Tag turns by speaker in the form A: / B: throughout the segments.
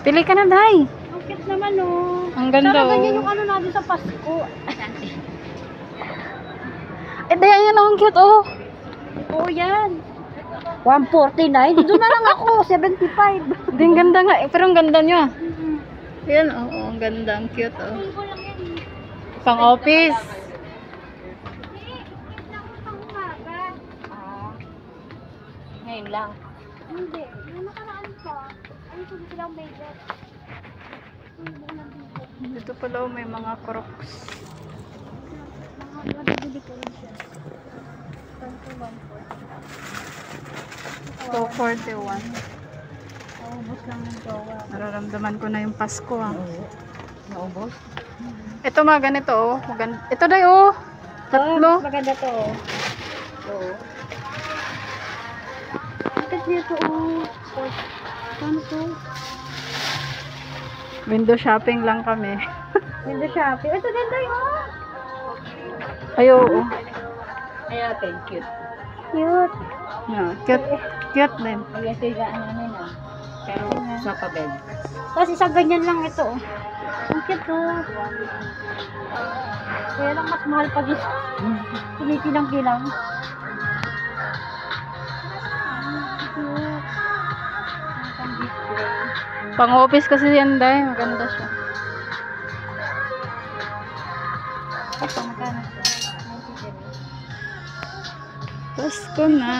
A: Pili ka na, Day.
B: Ang cute naman, oh.
A: Ang ganda,
B: Sana
A: oh.
B: ganyan yung ano natin sa Pasko.
A: Eh, Day, ayan, ang cute, oh.
B: Oo, yan. 149. Doon na lang ako. 75.
A: Hindi, ang ganda nga. Pero ang ganda nyo, ah. Ayan, oh, ang ganda. Ang cute, oh. Pang office.
B: Ngayon lang. Hindi. Yung nakaraan pa. Ay, kung silang may jet.
A: Dito pala, oh, may mga crocs.
B: Nabibili ko rin siya.
A: 241.
B: Naubos lang ng jowa.
A: Nararamdaman ko na yung Pasko, ah.
B: Naubos?
A: Ito, mga ganito, oh. Ito, Day, oh. Tatlo.
B: Maganda to, oh. Oo. Bakit dito, oh. Ano to?
A: Window shopping lang kami.
B: Ganda shopping. Ito ganda yun.
A: Ay, oo.
B: Ay, okay. Cute. Cute.
A: Yeah, cute. Cute din.
B: Mag-asiga ano na. Pero sa pabed. Tapos isang ganyan lang ito. Oh. Ang cute, oh. Kaya lang mas mahal pag kumikilang-kilang.
A: Pang office kasi yan, Day. Maganda siya.
B: Ito, magkano?
A: Pasko na.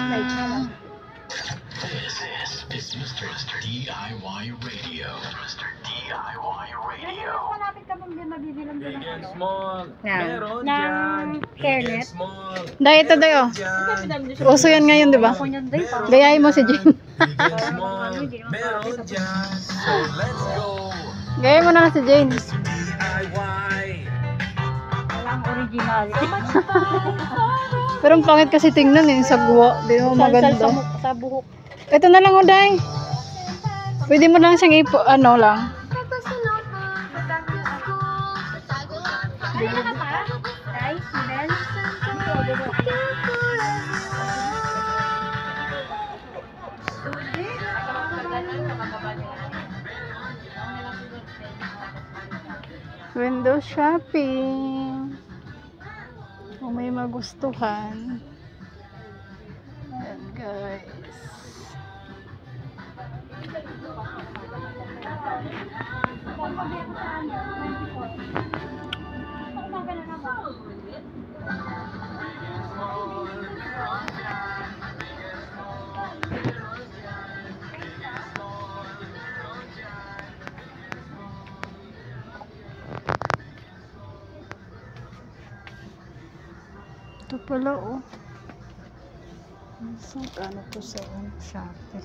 C: This is Mr. DIY Radio. Mr. DIY Radio.
B: Malapit ka bang mabibilang doon ng ano?
D: Small.
A: Yan.
D: Meron
B: Ng
D: dyan.
B: hairnet?
D: Small.
A: Day, ito, Day, oh.
D: Dyan.
A: Uso yan ngayon, di ba?
B: Ako niyan, Day.
A: Gayahin mo si Jane.
D: Small. Meron dyan. So let's go.
A: Gayahin mo na lang si Jane.
D: Mr. DIY.
B: Walang original.
A: Pero ang pangit kasi tingnan eh. Sa guwa. Di mo maganda.
B: Sa buhok.
A: Ito na lang, oh, Day. Pwede mo lang siyang ano lang.
B: Ano ka pa? Rice, noodles?
A: Window shopping. Kung may magustuhan. Ayan, guys. Ito pala, oh. So, ano to sa Shopee?